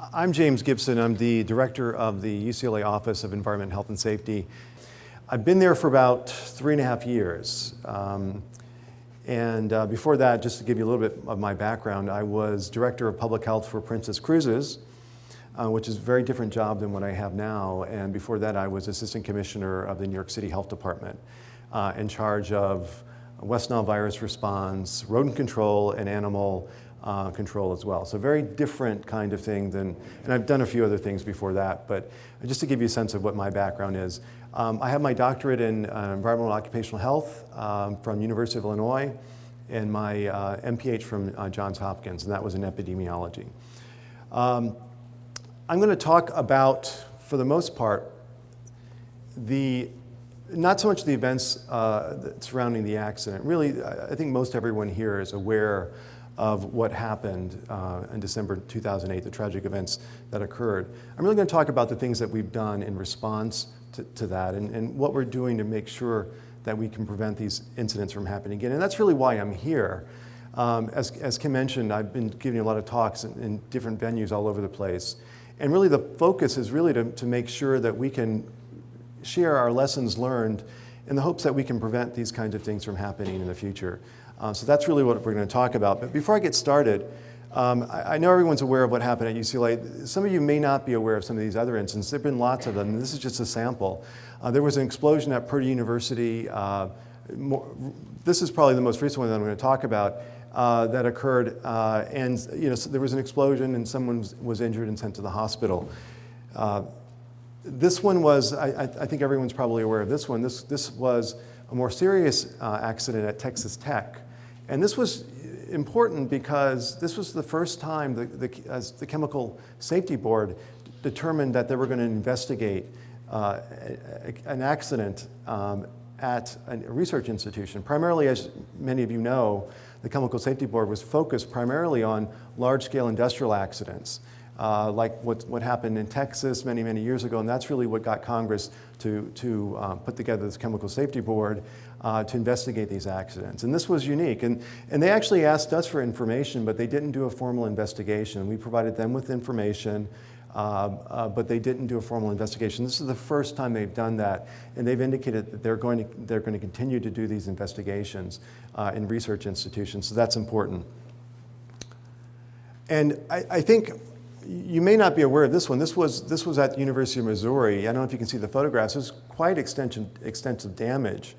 I'm James Gibson. I'm the director of the UCLA Office of Environment, Health and Safety. I've been there for about 3.5 years. Before that, just to give you a little bit of my background, I was director of public health for Princess Cruises, which is a very different job than what I have now. And before that, I was assistant commissioner of the New York City Health Department, in charge of West Nile virus response, rodent control, and animal control as well. So very different kind of thing and I've done a few other things before that, but just to give you a sense of what my background is. I have my doctorate in environmental and occupational health from University of Illinois and my MPH from Johns Hopkins, and that was in epidemiology. I'm going to talk about, for the most part, not so much the events surrounding the accident. Really, I think most everyone here is aware of what happened in December 2008, the tragic events that occurred. I'm really going to talk about the things that we've done in response to that and what we're doing to make sure that we can prevent these incidents from happening again. And that's really why I'm here. As Kim mentioned, I've been giving a lot of talks in different venues all over the place. And really the focus is really to make sure that we can share our lessons learned in the hopes that we can prevent these kinds of things from happening in the future. So that's really what we're going to talk about. But before I get started, I know everyone's aware of what happened at UCLA. Some of you may not be aware of some of these other incidents. There have been lots of them, and this is just a sample. There was an explosion at Purdue University. This is probably the most recent one that I'm going to talk about that occurred. So there was an explosion, and someone was injured and sent to the hospital. This one was, I think everyone's probably aware of this one. This was a more serious accident at Texas Tech. And this was important because this was the first time as the Chemical Safety Board determined that they were going to investigate an accident at a research institution. Primarily, as many of you know, the Chemical Safety Board was focused primarily on large-scale industrial accidents, like what happened in Texas many, many years ago, and that's really what got Congress to put together this Chemical Safety Board to investigate these accidents. And this was unique, and they actually asked us for information, but they didn't do a formal investigation. We provided them with information, but they didn't do a formal investigation. This is the first time they've done that, and they've indicated that they're going to continue to do these investigations in research institutions, so that's important. And I think you may not be aware of this one. This was at the University of Missouri. I don't know if you can see the photographs. It was quite extensive damage.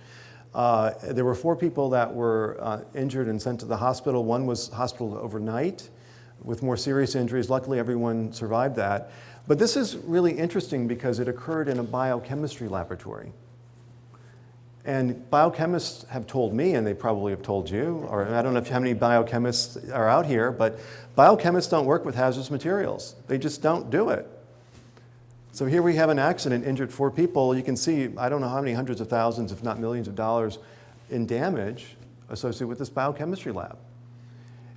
There were 4 people that were injured and sent to the hospital. One was hospitalized overnight with more serious injuries. Luckily, everyone survived that. But this is really interesting because it occurred in a biochemistry laboratory. And biochemists have told me, and they probably have told you, or I don't know how many biochemists are out here, but biochemists don't work with hazardous materials. They just don't do it. So here we have an accident, injured 4 people. You can see, I don't know how many hundreds of thousands, if not millions of dollars in damage associated with this biochemistry lab.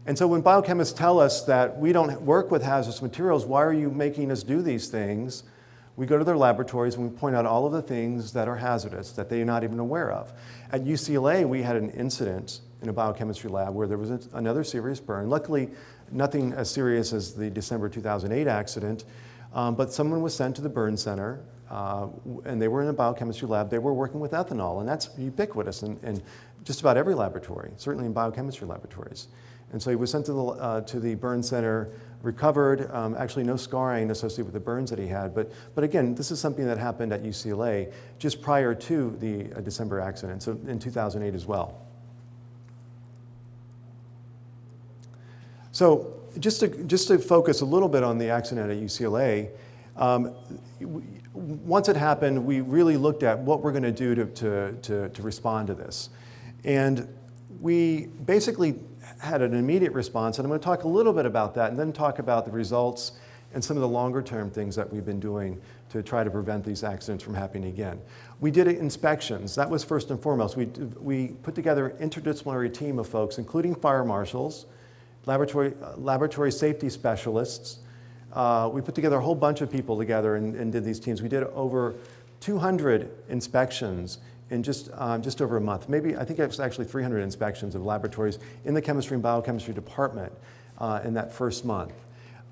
And so when biochemists tell us that we don't work with hazardous materials, why are you making us do these things? We go to their laboratories and we point out all of the things that are hazardous that they're not even aware of. At UCLA, we had an incident in a biochemistry lab where there was another serious burn. Luckily, nothing as serious as the December 2008 accident, but someone was sent to the burn center, and they were in a biochemistry lab. They were working with ethanol, and that's ubiquitous in just about every laboratory, certainly in biochemistry laboratories. And so he was sent to the burn center, recovered, actually no scarring associated with the burns that he had. But again, this is something that happened at UCLA just prior to the December accident, so in 2008 as well. So just to focus a little bit on the accident at UCLA, once it happened, we really looked at what we're going to do to respond to this. And we basically had an immediate response, and I'm going to talk a little bit about that and then talk about the results and some of the longer term things that we've been doing to try to prevent these accidents from happening again. We did inspections. That was first and foremost. We put together an interdisciplinary team of folks, including fire marshals, laboratory safety specialists. We put together a whole bunch of people together and did these teams. We did over 200 inspections in just over a month. Maybe, I think it was actually 300 inspections of laboratories in the chemistry and biochemistry department in that first month.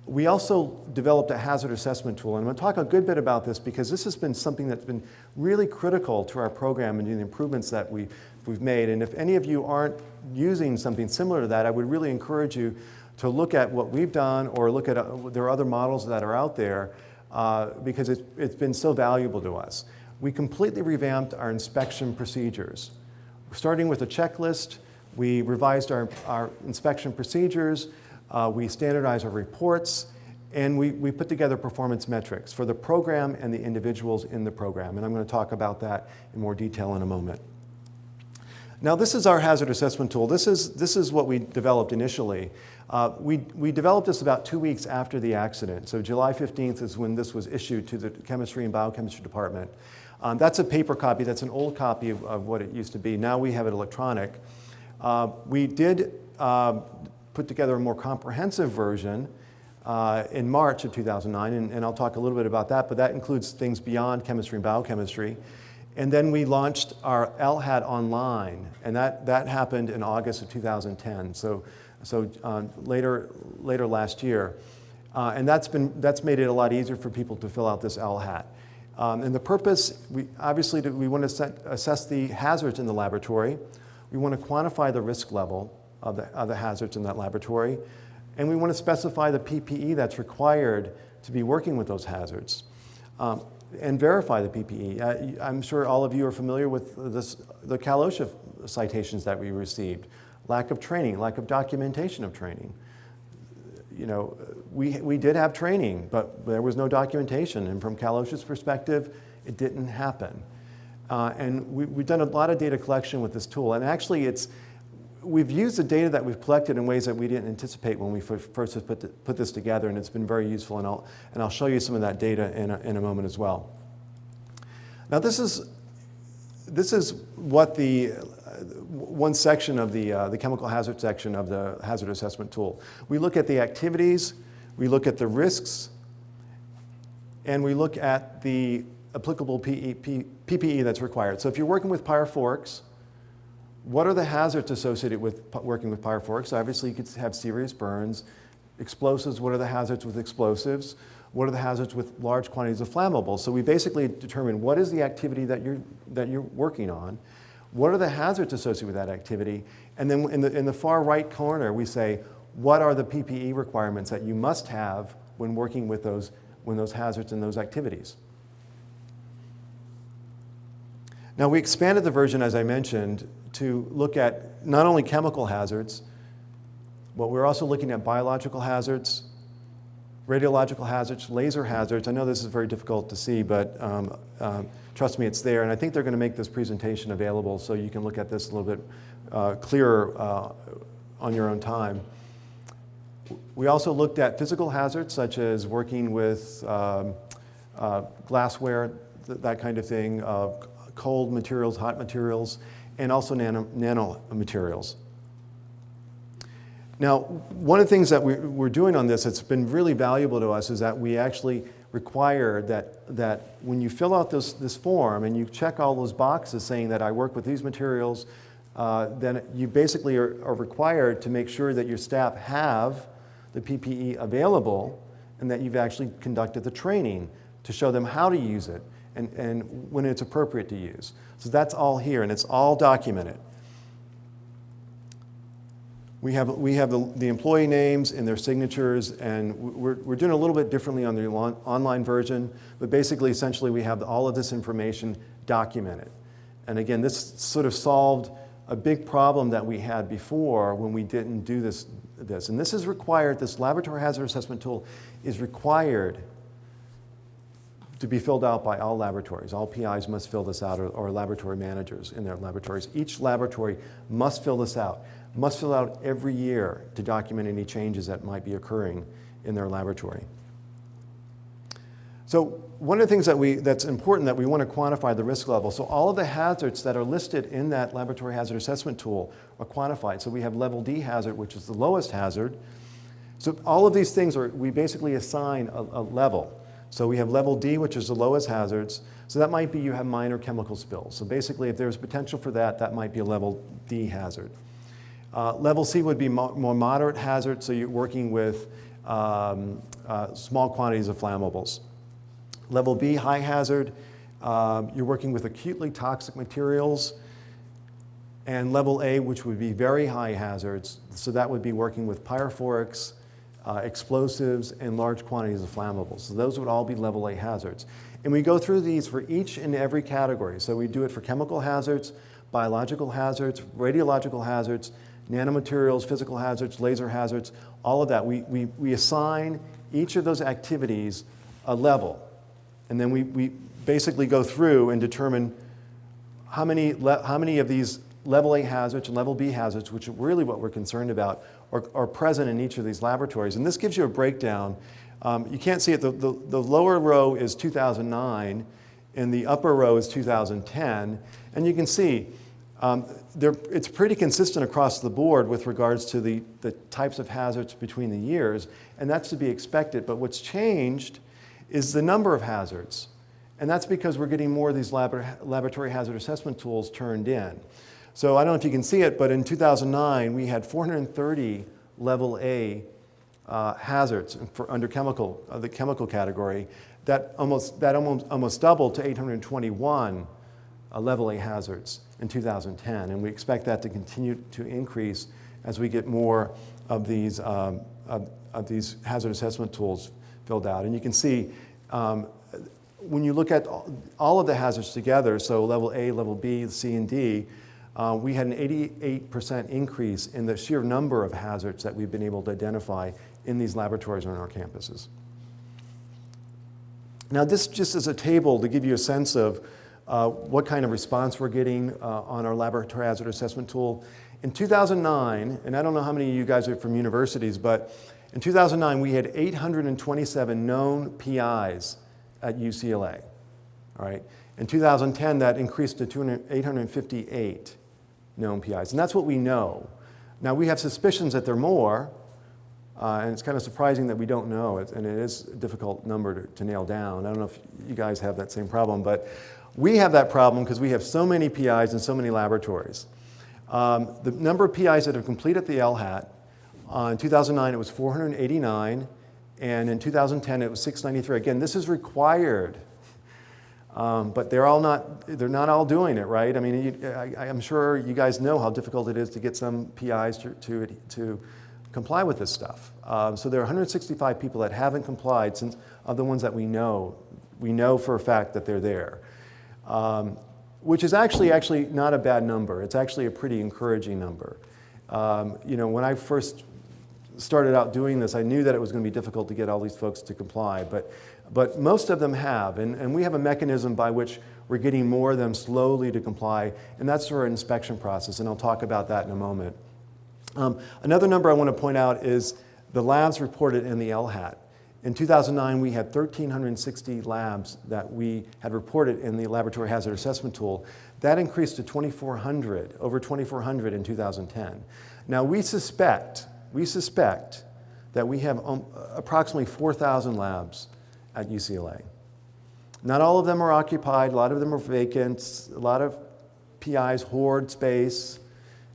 We also developed a hazard assessment tool, and I'm going to talk a good bit about this because this has been something that's been really critical to our program and the improvements that we've made. And if any of you aren't using something similar to that, I would really encourage you to look at what we've done or look at there are other models that are out there because it's been so valuable to us. We completely revamped our inspection procedures. Starting with a checklist, we revised our inspection procedures, we standardized our reports, and we put together performance metrics for the program and the individuals in the program. And I'm going to talk about that in more detail in a moment. Now, this is our hazard assessment tool. This is what we developed initially. We developed this about 2 weeks after the accident. So July 15th is when this was issued to the chemistry and biochemistry department. That's a paper copy. That's an old copy of what it used to be. Now we have it electronic. We did put together a more comprehensive version in March of 2009, and I'll talk a little bit about that, but that includes things beyond chemistry and biochemistry. And then we launched our LHAT online, and that happened in August of 2010, so later last year. And that's made it a lot easier for people to fill out this LHAT. And the purpose, we want to assess the hazards in the laboratory. We want to quantify the risk level of the hazards in that laboratory. And we want to specify the PPE that's required to be working with those hazards and verify the PPE. I'm sure all of you are familiar with the Cal OSHA citations that we received. Lack of training, lack of documentation of training. You know, we did have training, but there was no documentation. And from Cal OSHA's perspective, it didn't happen. And we've done a lot of data collection with this tool. And actually, we've used the data that we've collected in ways that we didn't anticipate when we first put this together, and it's been very useful. And I'll show you some of that data in a moment as well. Now, this is what one section of the chemical hazard section of the hazard assessment tool. We look at the activities, we look at the risks, and we look at the applicable PPE that's required. So if you're working with pyrophorics, what are the hazards associated with working with pyrophorics? Obviously, you could have serious burns. Explosives, what are the hazards with explosives? What are the hazards with large quantities of flammables? So we basically determine what is the activity that you're working on, what are the hazards associated with that activity, and then in the far right corner, we say, what are the PPE requirements that you must have when working with those hazards and those activities? Now, we expanded the version, as I mentioned, to look at not only chemical hazards, but we're also looking at biological hazards, radiological hazards, laser hazards. I know this is very difficult to see, but trust me, it's there. And I think they're going to make this presentation available so you can look at this a little bit clearer on your own time. We also looked at physical hazards, such as working with glassware, that kind of thing, cold materials, hot materials, and also nanomaterials. Now, one of the things that we're doing on this that's been really valuable to us is that we actually require that when you fill out this form and you check all those boxes saying that I work with these materials, then you basically are required to make sure that your staff have the PPE available and that you've actually conducted the training to show them how to use it and when it's appropriate to use. So that's all here, and it's all documented. We have the employee names and their signatures, and we're doing a little bit differently on the online version, but basically, essentially, we have all of this information documented. And again, this sort of solved a big problem that we had before when we didn't do this. And this is required, this laboratory hazard assessment tool is required to be filled out by all laboratories. All PIs must fill this out, or laboratory managers in their laboratories. Each laboratory must fill this out, must fill out every year to document any changes that might be occurring in their laboratory. So one of the things that's important, that we want to quantify the risk level. So all of the hazards that are listed in that laboratory hazard assessment tool are quantified. So we have level D hazard, which is the lowest hazard. So all of these things we basically assign a level. So we have level D, which is the lowest hazards. So that might be you have minor chemical spills. So basically, if there's potential for that might be a level D hazard. Level C would be more moderate hazard. So you're working with small quantities of flammables. Level B, high hazard, you're working with acutely toxic materials. And level A, which would be very high hazards, so that would be working with pyrophorics, explosives, and large quantities of flammables. So those would all be level A hazards. And we go through these for each and every category. So we do it for chemical hazards, biological hazards, radiological hazards, nanomaterials, physical hazards, laser hazards, all of that. We assign each of those activities a level. And then we basically go through and determine how many of these level A hazards and level B hazards, which are really what we're concerned about, are present in each of these laboratories. And this gives you a breakdown. You can't see it. The lower row is 2009, and the upper row is 2010. And you can see it's pretty consistent across the board with regards to the types of hazards between the years, and that's to be expected. But what's changed is the number of hazards. And that's because we're getting more of these laboratory hazard assessment tools turned in. So I don't know if you can see it, but in 2009, we had 430 level A hazards under the chemical category. That almost doubled to 821 level A hazards in 2010. And we expect that to continue to increase as we get more of these hazard assessment tools filled out. And you can see when you look at all of the hazards together, so level A, level B, C, and D, we had an 88% increase in the sheer number of hazards that we've been able to identify in these laboratories on our campuses. Now, this just is a table to give you a sense of what kind of response we're getting on our laboratory hazard assessment tool. In 2009, and I don't know how many of you guys are from universities, but in 2009, we had 827 known PIs at UCLA. All right. In 2010, that increased to 858 known PIs, and that's what we know. Now, we have suspicions that there are more, and it's kind of surprising that we don't know, and it is a difficult number to nail down. I don't know if you guys have that same problem, but we have that problem because we have so many PIs and so many laboratories. The number of PIs that have completed the LHAT, in 2009 it was 489, and in 2010 it was 693. Again, this is required. But they're not all doing it, right? I mean, I'm sure you guys know how difficult it is to get some PIs to comply with this stuff. So there are 165 people that haven't complied since of the ones that we know. We know for a fact that they're there, which is actually not a bad number. It's actually a pretty encouraging number. When I first started out doing this, I knew that it was going to be difficult to get all these folks to comply, but most of them have, and we have a mechanism by which we're getting more of them slowly to comply, and that's through our inspection process, and I'll talk about that in a moment. Another number I want to point out is the labs reported in the LHAT. In 2009, we had 1,360 labs that we had reported in the laboratory hazard assessment tool. That increased to over 2,400 in 2010. Now, we suspect that we have approximately 4,000 labs at UCLA. Not all of them are occupied, a lot of them are vacant, a lot of PIs hoard space.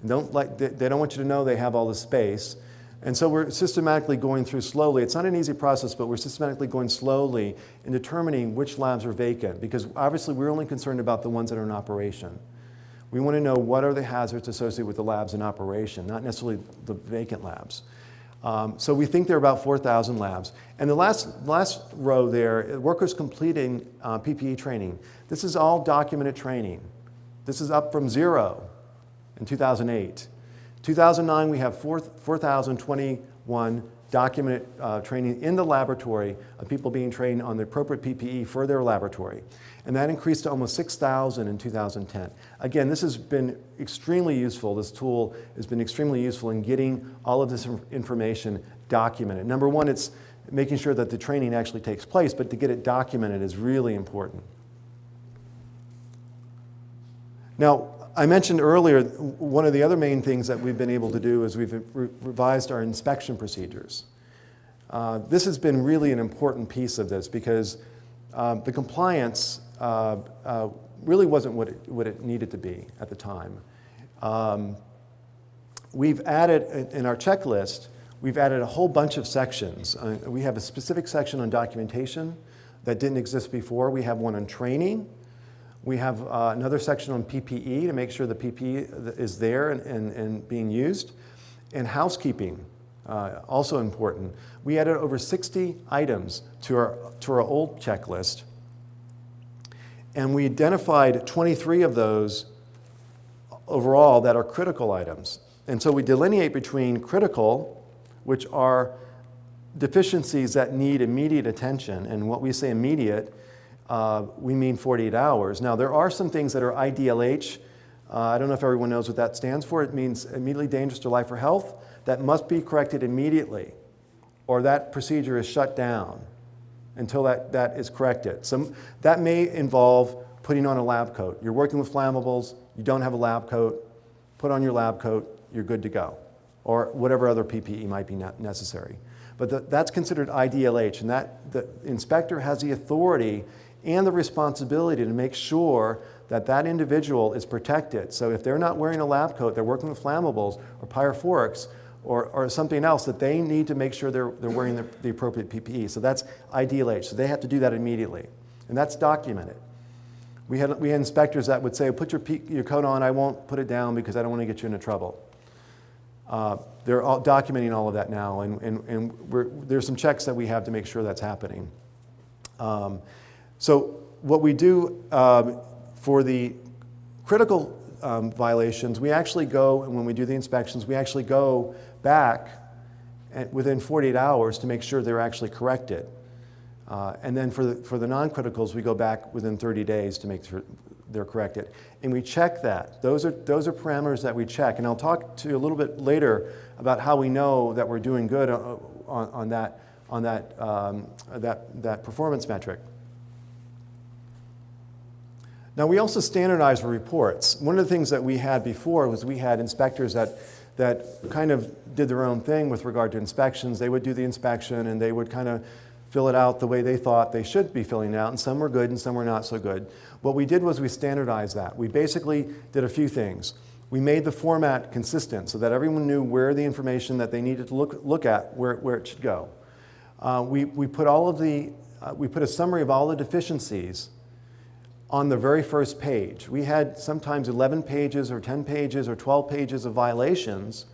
They don't want you to know they have all the space. And so we're systematically going through slowly. It's not an easy process, but we're systematically going slowly in determining which labs are vacant, because obviously we're only concerned about the ones that are in operation. We want to know what are the hazards associated with the labs in operation, not necessarily the vacant labs. So we think there are about 4,000 labs. And the last row there, workers completing PPE training. This is all documented training. This is up from 0 in 2008. 2009, we have 4,021 documented training in the laboratory of people being trained on the appropriate PPE for their laboratory. And that increased to almost 6,000 in 2010. Again, this has been extremely useful. This tool has been extremely useful in getting all of this information documented. Number one, it's making sure that the training actually takes place, but to get it documented is really important. Now, I mentioned earlier, one of the other main things that we've been able to do is we've revised our inspection procedures. This has been really an important piece of this because the compliance really wasn't what it needed to be at the time. We've added, in our checklist, we've added a whole bunch of sections. We have a specific section on documentation that didn't exist before. We have one on training. We have another section on PPE to make sure the PPE is there and being used. And housekeeping, also important. We added over 60 items to our old checklist. And we identified 23 of those overall that are critical items. And so we delineate between critical, which are deficiencies that need immediate attention. And what we say immediate, we mean 48 hours. Now, there are some things that are IDLH. I don't know if everyone knows what that stands for. It means immediately dangerous to life or health. That must be corrected immediately, or that procedure is shut down until that is corrected. So that may involve putting on a lab coat. You're working with flammables, you don't have a lab coat, put on your lab coat, you're good to go. Or whatever other PPE might be necessary. But that's considered IDLH, and that the inspector has the authority and the responsibility to make sure that that individual is protected. So if they're not wearing a lab coat, they're working with flammables or pyrophorics or something else, that they need to make sure they're wearing the appropriate PPE. So that's IDLH. So they have to do that immediately. And that's documented. We had inspectors that would say, put your coat on, I won't put it down because I don't want to get you into trouble. They're all documenting all of that now, and there's some checks that we have to make sure that's happening. So what we do for the critical violations, we actually go, and when we do the inspections, we actually go back within 48 hours to make sure they're actually corrected. And then for the non-criticals, we go back within 30 days to make sure they're corrected. And we check that. Those are parameters that we check. And I'll talk to you a little bit later about how we know that we're doing good on that performance metric. Now, we also standardize our reports. One of the things that we had before was we had inspectors that kind of did their own thing with regard to inspections. They would do the inspection and they would kind of fill it out the way they thought they should be filling it out, and some were good and some were not so good. What we did was we standardized that. We basically did a few things. We made the format consistent so that everyone knew where the information that they needed to look at, where it should go. We put a summary of all the deficiencies on the very first page. We had sometimes 11 pages or 10 pages or 12 pages of violations,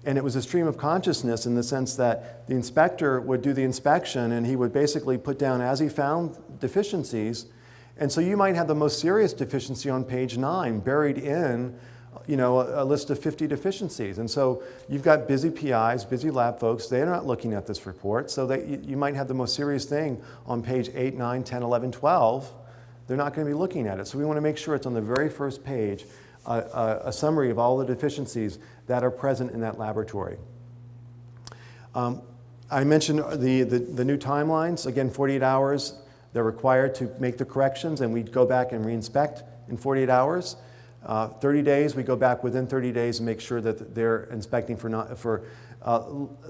and it was a stream of consciousness in the sense that the inspector would do the inspection and he would basically put down as he found deficiencies. And so you might have the most serious deficiency on page 9 buried in a list of 50 deficiencies. And so you've got busy PIs, busy lab folks, they're not looking at this report, so that you might have the most serious thing on page 8, 9, 10, 11, 12. They're not going to be looking at it. So we want to make sure it's on the very first page, a summary of all the deficiencies that are present in that laboratory. I mentioned the new timelines. Again, 48 hours, they're required to make the corrections, and we go back and re-inspect in 48 hours. 30 days, we go back within 30 days and make sure that they're inspecting for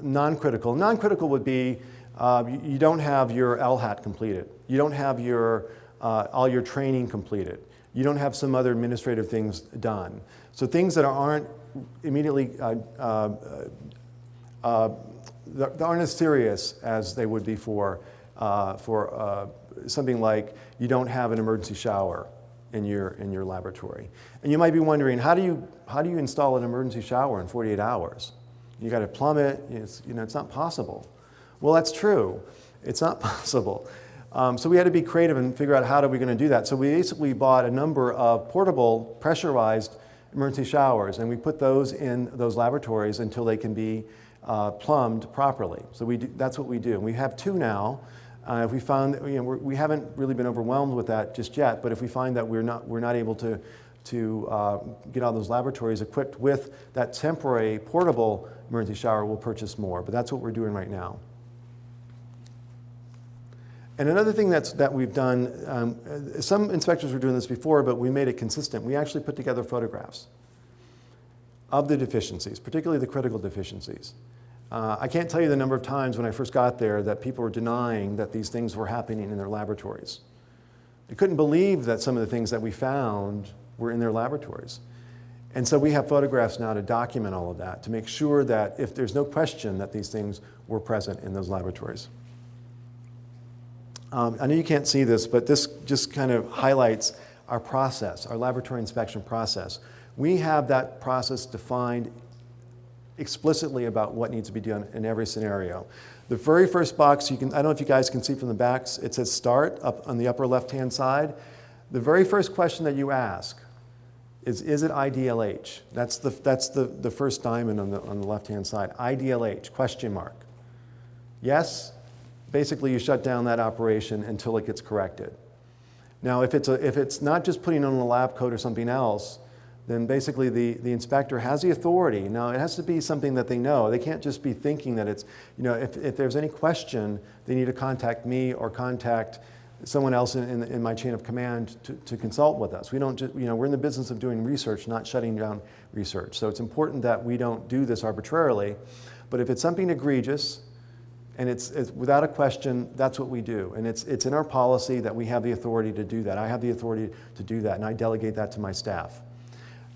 non-critical. Non-critical would be you don't have your LHAT completed. You don't have all your training completed. You don't have some other administrative things done. So things that aren't immediately, that aren't as serious as they would be for something like you don't have an emergency shower in your laboratory. And you might be wondering, how do you install an emergency shower in 48 hours? You got to plumb it. It's not possible. Well, that's true. It's not possible. So we had to be creative and figure out how are we going to do that. So we basically bought a number of portable, pressurized emergency showers, and we put those in those laboratories until they can be plumbed properly. So that's what we do. And we have 2 now. If we found we haven't really been overwhelmed with that just yet, but if we find that we're not able to get all those laboratories equipped with that temporary portable emergency shower, we'll purchase more. But that's what we're doing right now. And another thing that we've done, some inspectors were doing this before, but we made it consistent. We actually put together photographs of the deficiencies, particularly the critical deficiencies. I can't tell you the number of times when I first got there that people were denying that these things were happening in their laboratories. They couldn't believe that some of the things that we found were in their laboratories. And so we have photographs now to document all of that, to make sure that if there's no question that these things were present in those laboratories. I know you can't see this, but this just kind of highlights our process, our laboratory inspection process. We have that process defined explicitly about what needs to be done in every scenario. The very first box, I don't know if you guys can see from the backs, it says start up on the upper left-hand side. The very first question that you ask is it IDLH? That's the first diamond on the left-hand side. IDLH, question mark. Yes, basically you shut down that operation until it gets corrected. Now, if it's not just putting on a lab coat or something else, then basically the inspector has the authority. Now, it has to be something that they know. They can't just be thinking that it's, if there's any question, they need to contact me or contact someone else in my chain of command to consult with us. We don't just, we're in the business of doing research, not shutting down research. So it's important that we don't do this arbitrarily. But if it's something egregious, and it's without a question, that's what we do. And it's in our policy that we have the authority to do that. I have the authority to do that, and I delegate that to my staff.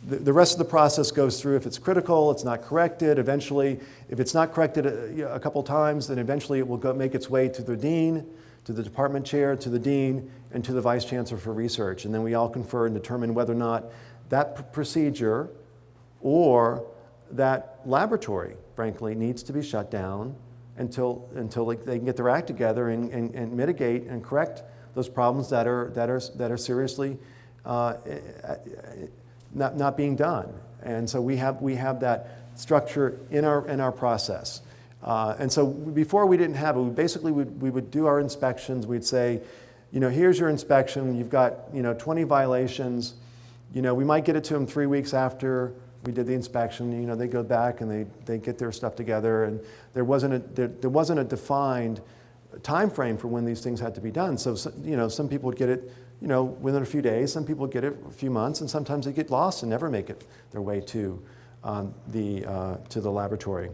The rest of the process goes through. If it's critical, it's not corrected. Eventually, if it's not corrected a couple times, then eventually it will make its way to the dean, to the department chair, to the dean, and to the vice chancellor for research. And then we all confer and determine whether or not that procedure or that laboratory, frankly, needs to be shut down until they can get their act together and mitigate and correct those problems that are seriously not being done. And so we have that structure in our process. And so before we didn't have it, we would do our inspections. We'd say, here's your inspection. You've got 20 violations. We might get it to them 3 weeks after we did the inspection. They go back and they get their stuff together, and there wasn't a defined time frame for when these things had to be done. So some people would get it within a few days. Some people would get it a few months, and sometimes they get lost and never make it their way to the laboratory.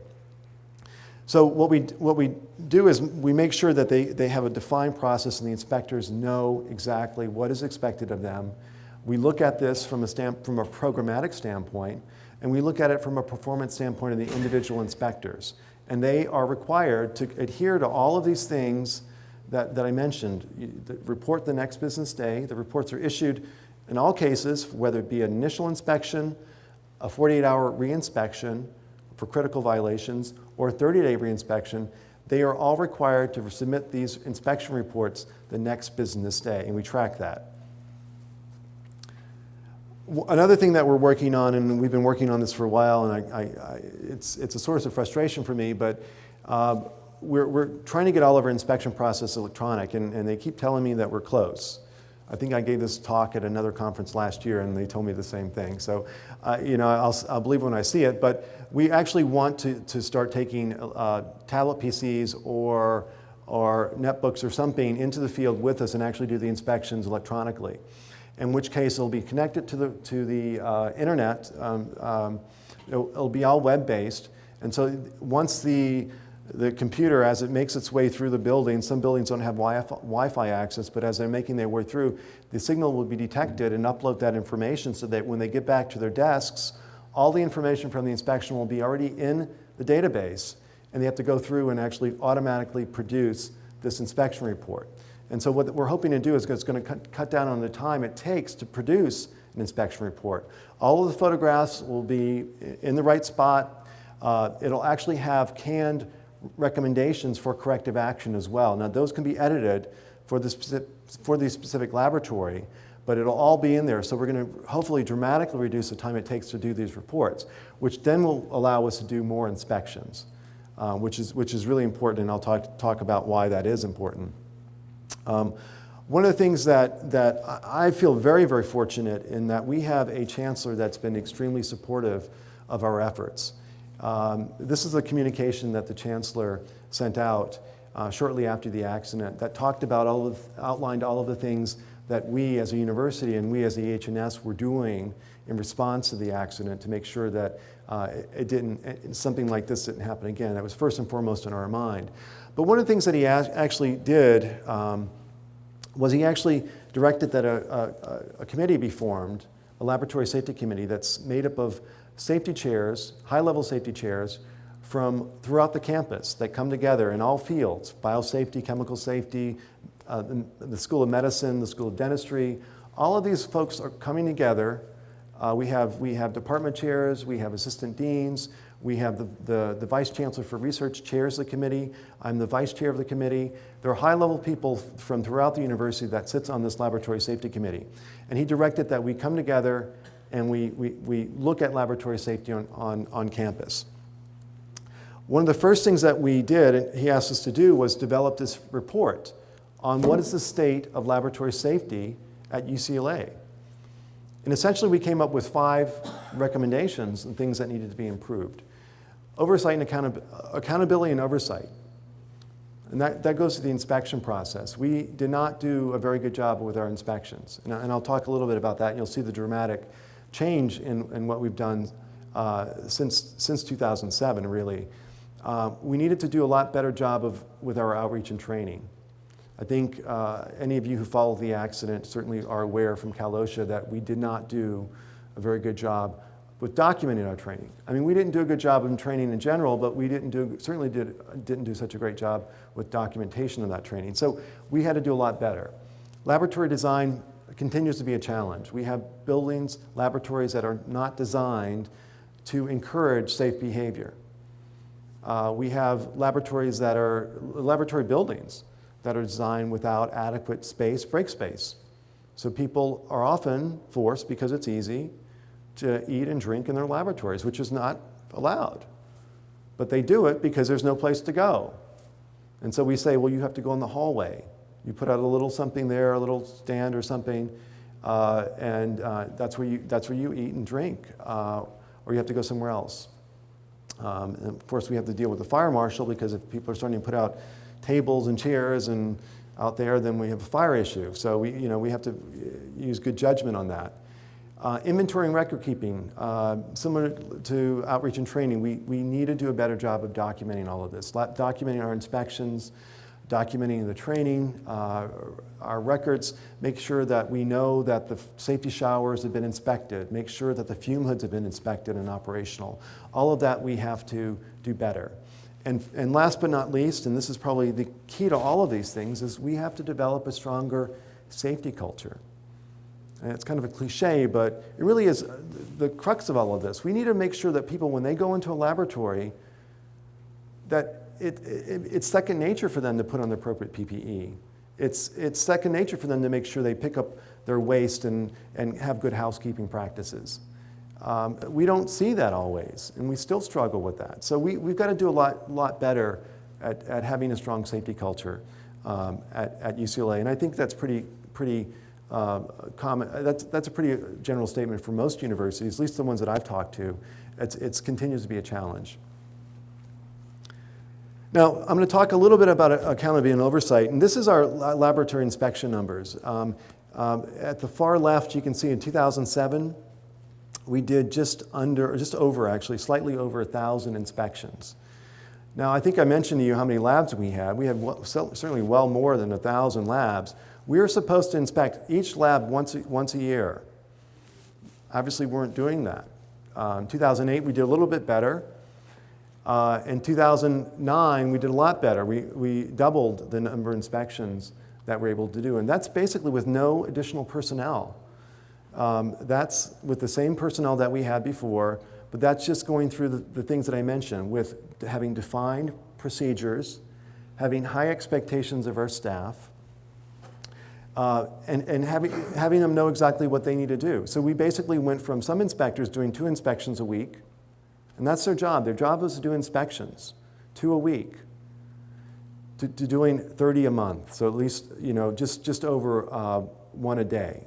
So what we do is we make sure that they have a defined process, and the inspectors know exactly what is expected of them. We look at this from a programmatic standpoint, and we look at it from a performance standpoint of the individual inspectors. And they are required to adhere to all of these things that I mentioned. Report the next business day. The reports are issued in all cases, whether it be an initial inspection, a 48-hour reinspection for critical violations, or a 30-day reinspection. They are all required to submit these inspection reports the next business day, and we track that. Another thing that we're working on, and we've been working on this for a while, and it's a source of frustration for me, but we're trying to get all of our inspection process electronic, and they keep telling me that we're close. I think I gave this talk at another conference last year, and they told me the same thing. So, I'll believe when I see it, but we actually want to start taking tablet PCs or netbooks or something into the field with us and actually do the inspections electronically. In which case it'll be connected to the internet. It'll be all web-based, and so once the computer, as it makes its way through the building, some buildings don't have Wi-Fi access, but as they're making their way through, the signal will be detected and upload that information so that when they get back to their desks, all the information from the inspection will be already in the database, and they have to go through and actually automatically produce this inspection report. And so what we're hoping to do is it's going to cut down on the time it takes to produce an inspection report. All of the photographs will be in the right spot. It'll actually have canned recommendations for corrective action as well. Now those can be edited for the specific laboratory, but it'll all be in there. So we're going to hopefully dramatically reduce the time it takes to do these reports, which then will allow us to do more inspections, which is really important, and I'll talk about why that is important. One of the things that I feel very, very fortunate in that we have a chancellor that's been extremely supportive of our efforts. This is a communication that the chancellor sent out shortly after the accident that talked about outlined all of the things that we as a university and we as the HNS were doing in response to the accident to make sure that something like this didn't happen again. That was first and foremost in our mind. But one of the things that he actually did was he actually directed that a committee be formed a laboratory safety committee that's made up of safety chairs, high-level safety chairs from throughout the campus that come together in all fields, biosafety, chemical safety, the School of Medicine, the School of Dentistry. All of these folks are coming together. We have department chairs, we have assistant deans, we have the vice chancellor for research chairs the committee. I'm the vice chair of the committee. There are high-level people from throughout the university that sits on this laboratory safety committee. And he directed that we come together and we look at laboratory safety on campus. One of the first things that we did, and he asked us to do, was develop this report on what is the state of laboratory safety at UCLA. And essentially we came up with 5 recommendations and things that needed to be improved. Oversight and accountability and oversight. And that goes to the inspection process. We did not do a very good job with our inspections. And I'll talk a little bit about that, and you'll see the dramatic change in what we've done since 2007, really. We needed to do a lot better job with our outreach and training. I think any of you who followed the accident certainly are aware from Cal OSHA that we did not do a very good job with documenting our training. I mean, we didn't do a good job in training in general, but we certainly didn't do such a great job with documentation of that training. So we had to do a lot better. Laboratory design continues to be a challenge. We have buildings, laboratories that are not designed to encourage safe behavior. We have laboratory buildings that are designed without adequate break space. So people are often forced, because it's easy, to eat and drink in their laboratories, which is not allowed. But they do it because there's no place to go. And so we say, well, you have to go in the hallway. You put out a little something there, a little stand or something, and that's where you eat and drink, or you have to go somewhere else. And of course, we have to deal with the fire marshal, because if people are starting to put out tables and chairs and out there, then we have a fire issue. So we have to use good judgment on that. Inventory and record keeping, similar to outreach and training, we need to do a better job of documenting all of this, documenting our inspections, documenting the training, our records, make sure that we know that the safety showers have been inspected, make sure that the fume hoods have been inspected and operational. All of that we have to do better. And last but not least, and this is probably the key to all of these things, is we have to develop a stronger safety culture. And it's kind of a cliche, but it really is the crux of all of this. We need to make sure that people, when they go into a laboratory, that it's second nature for them to put on the appropriate PPE. It's second nature for them to make sure they pick up their waste and have good housekeeping practices. We don't see that always, and we still struggle with that. So we've got to do a lot better at having a strong safety culture at UCLA, and I think that's pretty common. That's a pretty general statement for most universities, at least the ones that I've talked to. It continues to be a challenge. Now, I'm going to talk a little bit about accountability and oversight, and this is our laboratory inspection numbers. At the far left, you can see in 2007, we did slightly over 1,000 inspections. Now, I think I mentioned to you how many labs we had. We had certainly well more than 1,000 labs. We were supposed to inspect each lab once a year. Obviously, we weren't doing that. In 2008, we did a little bit better. In 2009, we did a lot better. We doubled the number of inspections that we're able to do, and that's basically with no additional personnel. That's with the same personnel that we had before, but that's just going through the things that I mentioned, with having defined procedures, having high expectations of our staff, and having them know exactly what they need to do. So we basically went from some inspectors doing 2 inspections a week, and that's their job. Their job was to do inspections, 2 a week, to doing 30 a month. So at least, just over 1 a day.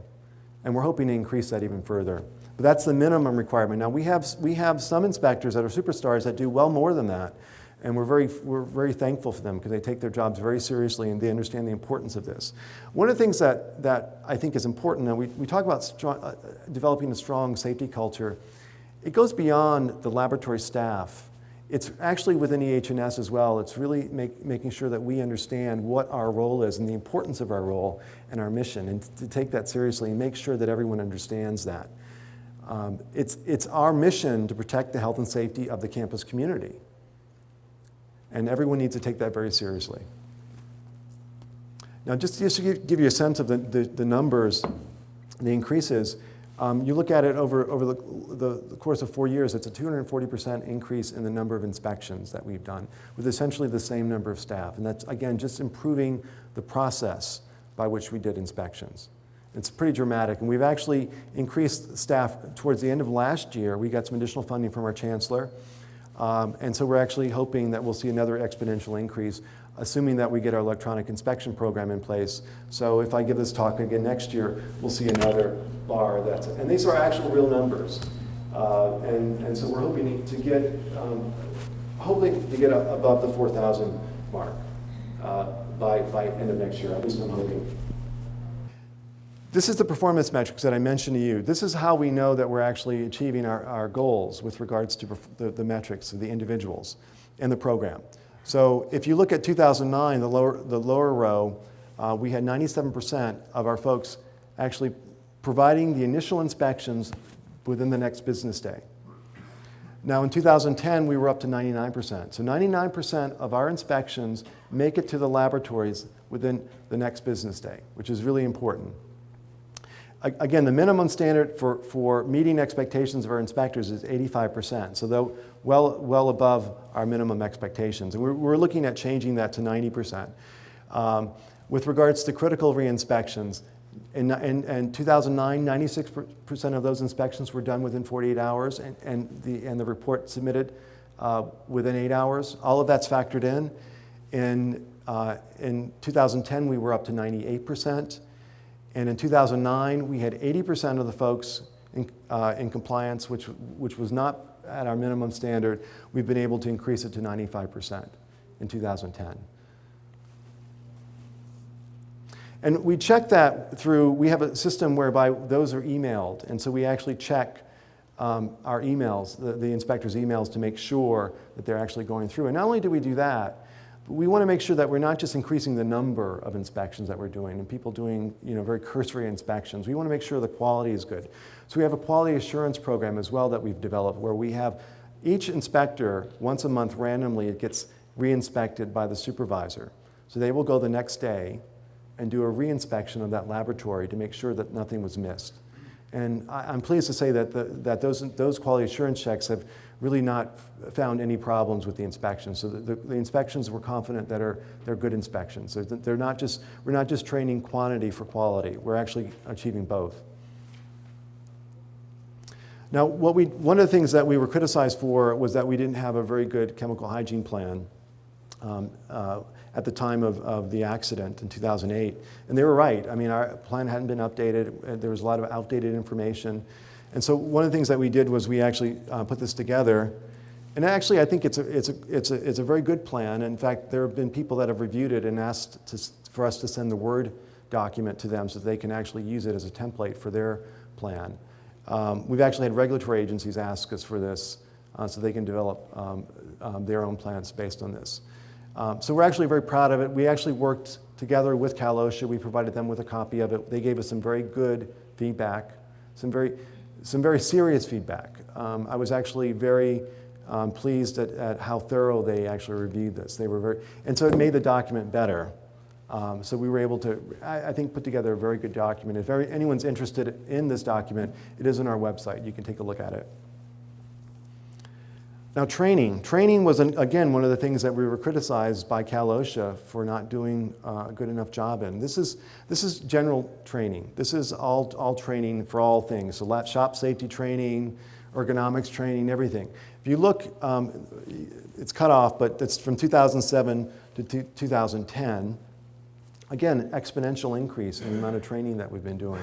And we're hoping to increase that even further. But that's the minimum requirement. Now we have some inspectors that are superstars that do well more than that. And we're very thankful for them, because they take their jobs very seriously and they understand the importance of this. One of the things that I think is important, and we talk about developing a strong safety culture, it goes beyond the laboratory staff. It's actually within EH&S as well. It's really making sure that we understand what our role is and the importance of our role and our mission, and to take that seriously and make sure that everyone understands that. It's our mission to protect the health and safety of the campus community. And everyone needs to take that very seriously. Now, just to give you a sense of the numbers, the increases, you look at it over the course of 4 years, it's a 240% increase in the number of inspections that we've done with essentially the same number of staff. And that's, again, just improving the process by which we did inspections. It's pretty dramatic. And we've actually increased staff towards the end of last year. We got some additional funding from our chancellor. And so we're actually hoping that we'll see another exponential increase, assuming that we get our electronic inspection program in place. So if I give this talk again next year, we'll see another bar. And these are actual real numbers. And so we're hoping to get, above the 4,000 mark by end of next year. At least I'm hoping. This is the performance metrics that I mentioned to you. This is how we know that we're actually achieving our goals with regards to the metrics of the individuals and the program. So if you look at 2009, the lower row, we had 97% of our folks actually providing the initial inspections within the next business day. Now in 2010, we were up to 99%. So 99% of our inspections make it to the laboratories within the next business day, which is really important. Again, the minimum standard for meeting expectations of our inspectors is 85%, so they're well above our minimum expectations. And we're looking at changing that to 90%. With regards to critical re-inspections, in 2009, 96% of those inspections were done within 48 hours, and the report submitted within 8 hours. All of that's factored in. In 2010, we were up to 98%. And in 2009, we had 80% of the folks in compliance, which was not at our minimum standard. We've been able to increase it to 95% in 2010. And we check that through, we have a system whereby those are emailed. And so we actually check our emails, the inspectors' emails, to make sure that they're actually going through. And not only do we do that, we want to make sure that we're not just increasing the number of inspections that we're doing and people doing very cursory inspections. We want to make sure the quality is good. So we have a quality assurance program as well that we've developed where we have each inspector once a month randomly, it gets re-inspected by the supervisor. So they will go the next day and do a re-inspection of that laboratory to make sure that nothing was missed. And I'm pleased to say that those quality assurance checks have really not found any problems with the inspections. So the inspections, we're confident that they're good inspections. We're not just training quantity for quality. We're actually achieving both. Now, one of the things that we were criticized for was that we didn't have a very good chemical hygiene plan at the time of the accident in 2008. And they were right. I mean, our plan hadn't been updated. There was a lot of outdated information. And so one of the things that we did was we actually put this together. And actually, I think it's a very good plan. In fact, there have been people that have reviewed it and asked for us to send the Word document to them so that they can actually use it as a template for their plan. We've actually had regulatory agencies ask us for this so they can develop their own plans based on this. So we're actually very proud of it. We actually worked together with Cal OSHA. We provided them with a copy of it. They gave us some very good feedback, some very serious feedback. I was actually very pleased at how thorough they actually reviewed this. And so it made the document better. So we were able to, I think, put together a very good document. If anyone's interested in this document, it is on our website. You can take a look at it. Now, training. Training was, again, one of the things that we were criticized by Cal OSHA for not doing a good enough job in. This is general training. This is all training for all things. So shop safety training, ergonomics training, everything. If you look, it's cut off, but it's from 2007 to 2010. Again, exponential increase in the amount of training that we've been doing.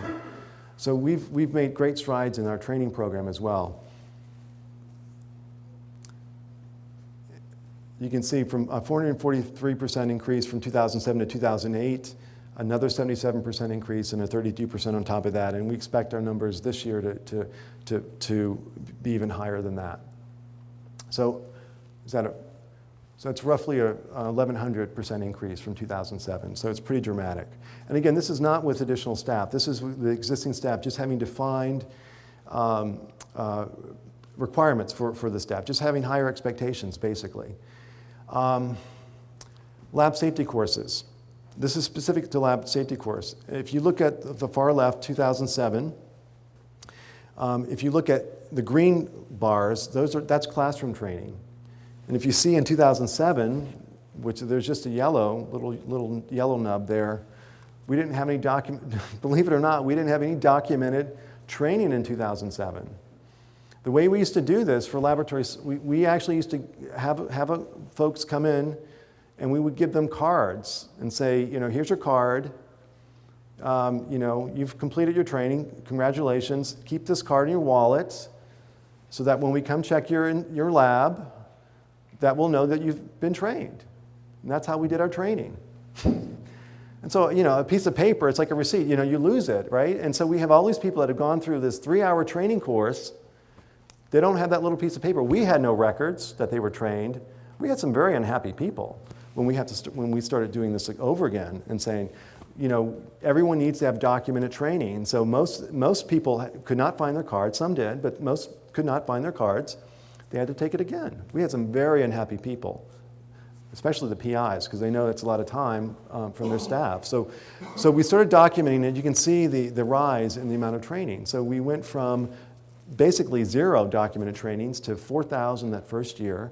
So we've made great strides in our training program as well. You can see from a 443% increase from 2007 to 2008, another 77% increase, and a 32% on top of that. And we expect our numbers this year to be even higher than that. So it's roughly a 1,100% increase from 2007. So it's pretty dramatic. And again, this is not with additional staff. This is the existing staff just having to find requirements for the staff, just having higher expectations, basically. Lab safety courses. This is specific to lab safety course. If you look at the far left, 2007, if you look at the green bars, that's classroom training. And if you see in 2007, which there's just a little yellow nub there, we didn't have any believe it or not, we didn't have any documented training in 2007. The way we used to do this for laboratories, we actually used to have folks come in and we would give them cards and say, here's your card. You've completed your training. Congratulations. Keep this card in your wallet so that when we come check your lab, that we'll know that you've been trained. And that's how we did our training. And so, a piece of paper, it's like a receipt. You lose it, right? And so we have all these people that have gone through this 3-hour training course. They don't have that little piece of paper. We had no records that they were trained. We had some very unhappy people when we started doing this over again and saying, everyone needs to have documented training. And so most people could not find their cards. Some did, but most could not find their cards. They had to take it again. We had some very unhappy people, especially the PIs, because they know it's a lot of time from their staff. So we started documenting it. You can see the rise in the amount of training. So we went from basically 0 documented trainings to 4,000 that first year,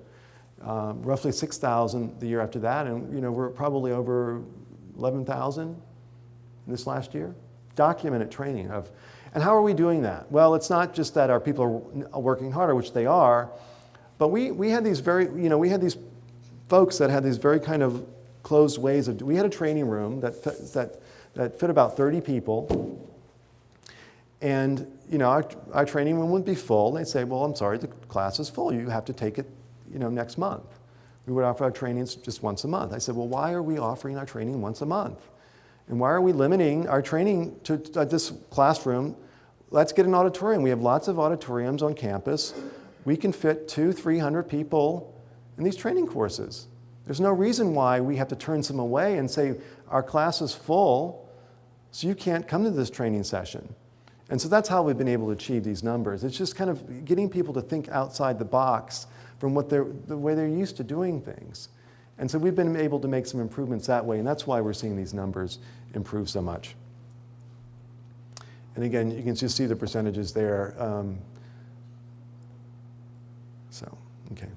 roughly 6,000 the year after that, and we're probably over 11,000 this last year. Documented training of, and how are we doing that? Well, it's not just that our people are working harder, which they are, but we had these we had these folks that had these very kind of closed ways of. We had a training room that fit about 30 people. And our training room would be full. They'd say, well, I'm sorry, the class is full. You have to take it next month. We would offer our trainings just once a month. I said, well, why are we offering our training once a month? And why are we limiting our training to this classroom? Let's get an auditorium. We have lots of auditoriums on campus. We can fit 200-300 people in these training courses. There's no reason why we have to turn some away and say, our class is full, so you can't come to this training session. And so that's how we've been able to achieve these numbers. It's just kind of getting people to think outside the box from the way they're used to doing things. And so we've been able to make some improvements that way, and that's why we're seeing these numbers improve so much. And again, you can just see the percentages there. Okay.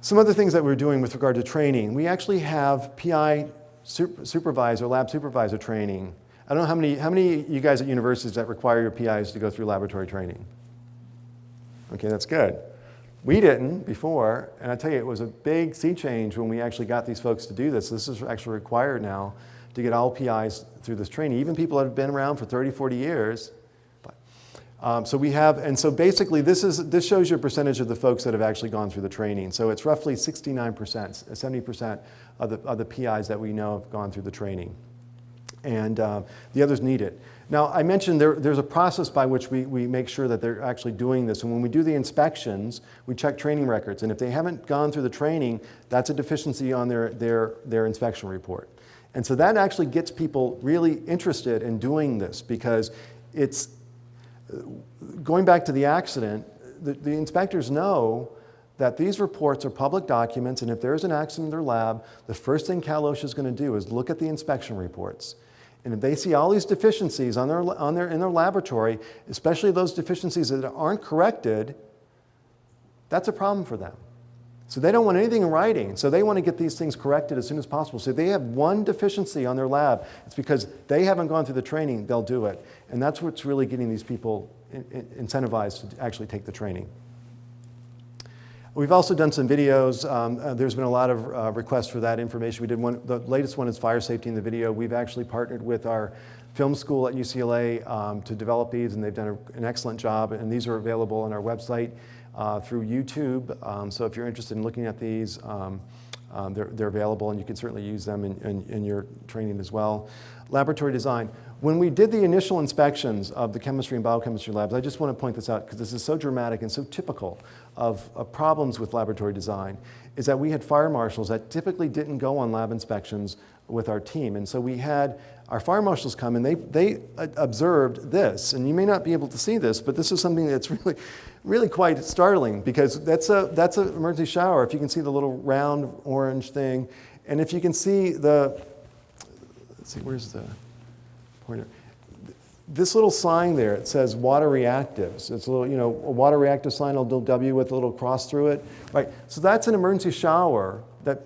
Some other things that we're doing with regard to training. We actually have PI supervisor, lab supervisor training. I don't know how many of you guys at universities that require your PIs to go through laboratory training? Okay, that's good. We didn't before, and I tell you, it was a big sea change when we actually got these folks to do this. This is actually required now to get all PIs through this training, even people that have been around for 30, 40 years. So we have, and so basically this shows you a percentage of the folks that have actually gone through the training. So it's roughly 69%, 70% of the PIs that we know have gone through the training. And the others need it. Now, I mentioned there's a process by which we make sure that they're actually doing this. And when we do the inspections, we check training records. And if they haven't gone through the training, that's a deficiency on their inspection report. And so that actually gets people really interested in doing this, because it's going back to the accident, the inspectors know that these reports are public documents, and if there's an accident in their lab, the first thing Cal OSHA is going to do is look at the inspection reports. And if they see all these deficiencies in their laboratory, especially those deficiencies that aren't corrected, that's a problem for them. So they don't want anything in writing. So they want to get these things corrected as soon as possible. So if they have one deficiency on their lab, it's because they haven't gone through the training, they'll do it. And that's what's really getting these people incentivized to actually take the training. We've also done some videos. There's been a lot of requests for that information. We did one. The latest one is fire safety in the video. We've actually partnered with our film school at UCLA to develop these, and they've done an excellent job. And these are available on our website through YouTube. So if you're interested in looking at these, they're available, and you can certainly use them in your training as well. Laboratory design. When we did the initial inspections of the chemistry and biochemistry labs, I just want to point this out because this is so dramatic and so typical of problems with laboratory design, is that we had fire marshals that typically didn't go on lab inspections with our team. And so we had our fire marshals come and they observed this. And you may not be able to see this, but this is something that's really quite startling, because that's an emergency shower. If you can see the little round orange thing, and if you can see let's see, where's the pointer? This little sign there, it says water reactives. It's a little, a water reactive sign, a little W with a little cross through it, right? So that's an emergency shower that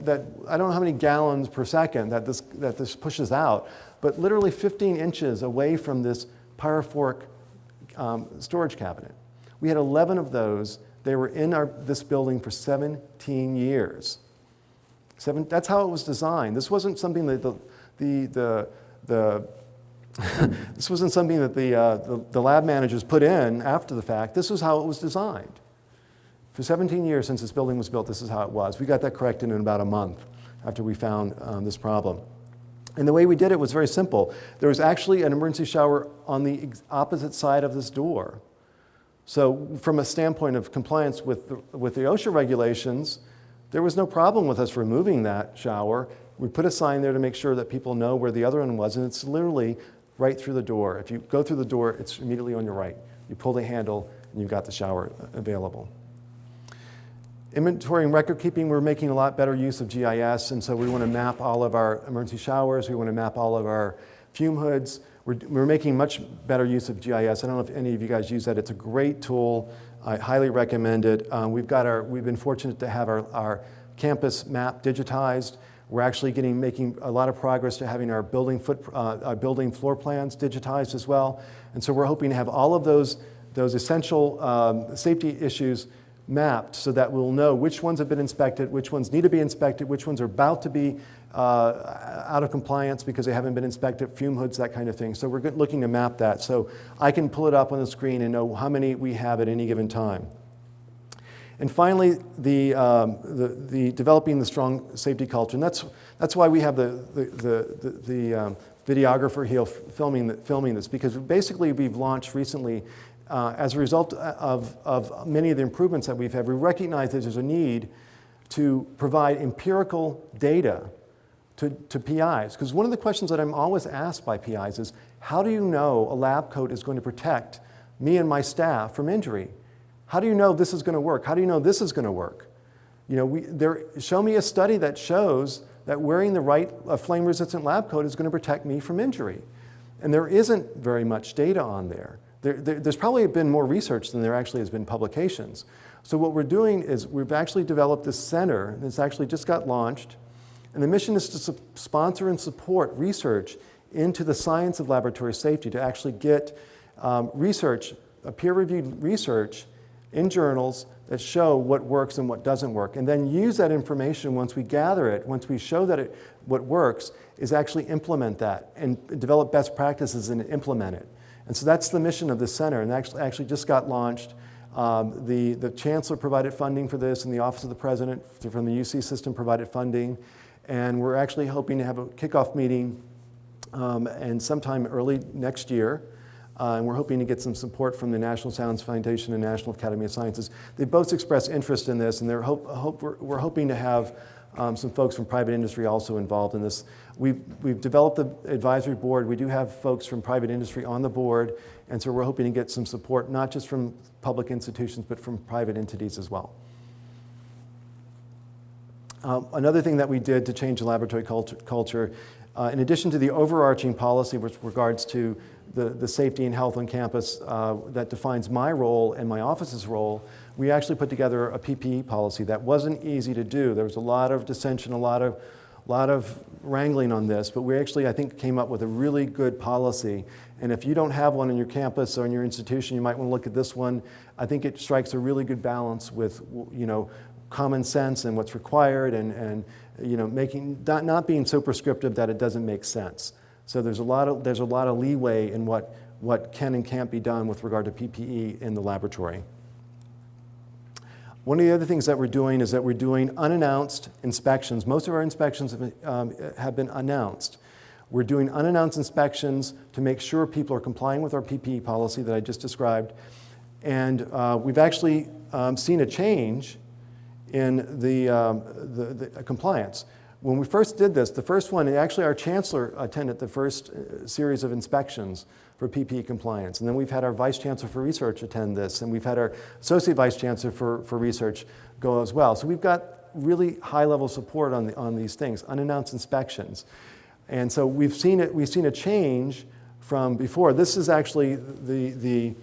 I don't know how many gallons per second that this pushes out, but literally 15 inches away from this pyrophoric storage cabinet. We had 11 of those. They were in this building for 17 years. That's how it was designed. This wasn't something that this wasn't something that the lab managers put in after the fact. This was how it was designed. For 17 years since this building was built, this is how it was. We got that corrected in about a month after we found this problem. And the way we did it was very simple. There was actually an emergency shower on the opposite side of this door. So from a standpoint of compliance with the OSHA regulations, there was no problem with us removing that shower. We put a sign there to make sure that people know where the other one was, and it's literally right through the door. If you go through the door, it's immediately on your right. You pull the handle, and you've got the shower available. Inventory and record keeping, we're making a lot better use of GIS, and so we want to map all of our emergency showers. We want to map all of our fume hoods. We're making much better use of GIS. I don't know if any of you guys use that. It's a great tool. I highly recommend it. We've been fortunate to have our campus map digitized. We're actually making a lot of progress to having our building floor plans digitized as well. And so we're hoping to have all of those essential safety issues mapped so that we'll know which ones have been inspected, which ones need to be inspected, which ones are about to be out of compliance because they haven't been inspected, fume hoods, that kind of thing. So we're looking to map that so I can pull it up on the screen and know how many we have at any given time. And finally, the developing the strong safety culture, and that's why we have the videographer here filming this, because basically we've launched recently, as a result of many of the improvements that we've had, we recognize that there's a need to provide empirical data to PIs, because one of the questions that I'm always asked by PIs is, how do you know a lab coat is going to protect me and my staff from injury? How do you know this is going to work? How do you know this is going to work? Show me a study that shows that wearing the right flame-resistant lab coat is going to protect me from injury. And there isn't very much data on there. There's probably been more research than there actually has been publications. So what we're doing is we've actually developed this center that's actually just got launched. And the mission is to sponsor and support research into the science of laboratory safety, to actually get research, peer-reviewed research in journals that show what works and what doesn't work, and then use that information once we gather it, once we show that what works, is actually implement that and develop best practices and implement it. And so that's the mission of this center, and actually just got launched. The chancellor provided funding for this, and the Office of the President from the UC system provided funding, and we're actually hoping to have a kickoff meeting and sometime early next year. And we're hoping to get some support from the National Science Foundation and National Academy of Sciences. They both expressed interest in this, and we're hoping to have some folks from private industry also involved in this. We've developed the advisory board. We do have folks from private industry on the board, and so we're hoping to get some support, not just from public institutions, but from private entities as well. Another thing that we did to change the laboratory culture, in addition to the overarching policy with regards to the safety and health on campus that defines my role and my office's role, we actually put together a PPE policy that wasn't easy to do. There was a lot of dissension, a lot of wrangling on this, but we actually, I think, came up with a really good policy. And if you don't have one in your campus or in your institution, you might want to look at this one. I think it strikes a really good balance with, common sense and what's required, and making not being so prescriptive that it doesn't make sense. So there's a lot of leeway in what can and can't be done with regard to PPE in the laboratory. One of the other things that we're doing is that we're doing unannounced inspections. Most of our inspections have been announced. We're doing unannounced inspections to make sure people are complying with our PPE policy that I just described. And we've actually seen a change in the compliance. When we first did this, the first one, actually our chancellor attended the first series of inspections for PPE compliance. And then we've had our vice chancellor for research attend this, and we've had our associate vice chancellor for research go as well. So we've got really high level support on these things, unannounced inspections. And so we've seen a change from before. This is actually the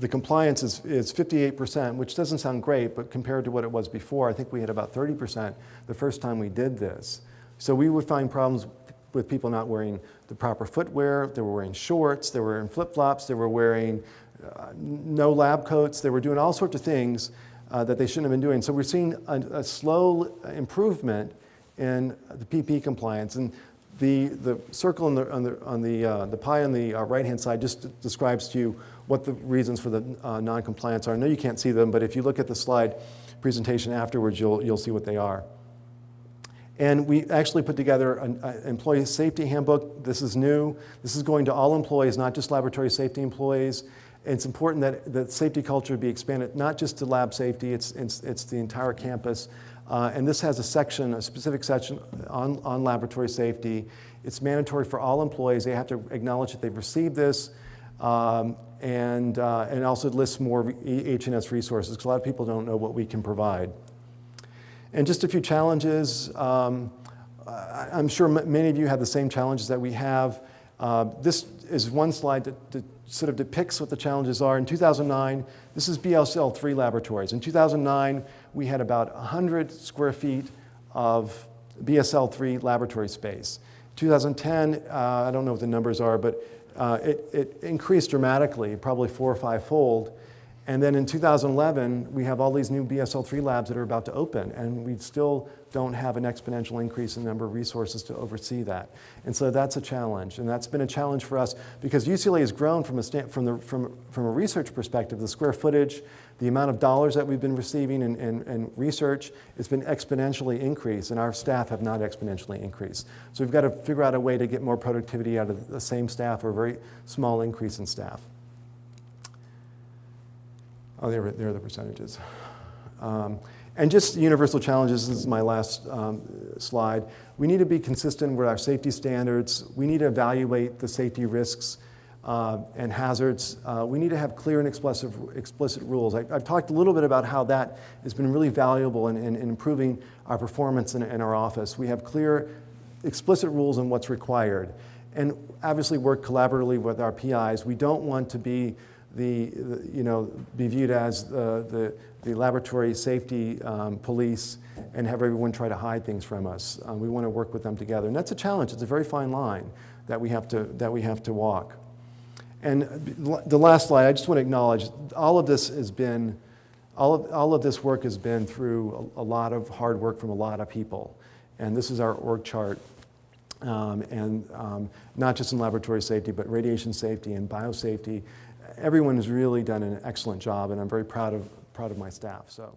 compliance is 58%, which doesn't sound great, but compared to what it was before, I think we had about 30% the first time we did this. So we would find problems with people not wearing the proper footwear. They were wearing shorts, they were wearing flip-flops, they were wearing no lab coats, they were doing all sorts of things that they shouldn't have been doing. So we're seeing a slow improvement in the PPE compliance. And the circle on the pie on the right-hand side just describes to you what the reasons for the non-compliance are. I know you can't see them, but if you look at the slide presentation afterwards, you'll see what they are. And we actually put together an employee safety handbook. This is new. This is going to all employees, not just laboratory safety employees. And it's important that safety culture be expanded, not just to lab safety, it's the entire campus. And this has a specific section on laboratory safety. It's mandatory for all employees. They have to acknowledge that they've received this, and also lists more H&S resources, because a lot of people don't know what we can provide. And just a few challenges. I'm sure many of you have the same challenges that we have. This is one slide that sort of depicts what the challenges are. In 2009, this is BSL-3 laboratories. In 2009, we had about 100 square feet of BSL-3 laboratory space. 2010, I don't know what the numbers are, but it increased dramatically, probably 4 or 5-fold. And then in 2011, we have all these new BSL-3 labs that are about to open, and we still don't have an exponential increase in the number of resources to oversee that. And so that's a challenge, and that's been a challenge for us because UCLA has grown from a research perspective. The square footage, the amount of dollars that we've been receiving in research, it's been exponentially increased, and our staff have not exponentially increased. So we've got to figure out a way to get more productivity out of the same staff or a very small increase in staff. Oh, there are the percentages. And just universal challenges, this is my last slide. We need to be consistent with our safety standards. We need to evaluate the safety risks and hazards. We need to have clear and explicit rules. I've talked a little bit about how that has been really valuable in improving our performance in our office. We have clear, explicit rules on what's required. And obviously work collaboratively with our PIs. We don't want to be be viewed as the laboratory safety police and have everyone try to hide things from us. We want to work with them together, and that's a challenge. It's a very fine line that we have to walk. And the last slide, I just want to acknowledge all of this work has been through a lot of hard work from a lot of people, and this is our org chart. Not just in laboratory safety, but radiation safety and biosafety. Everyone has really done an excellent job, and I'm very proud of my staff. So.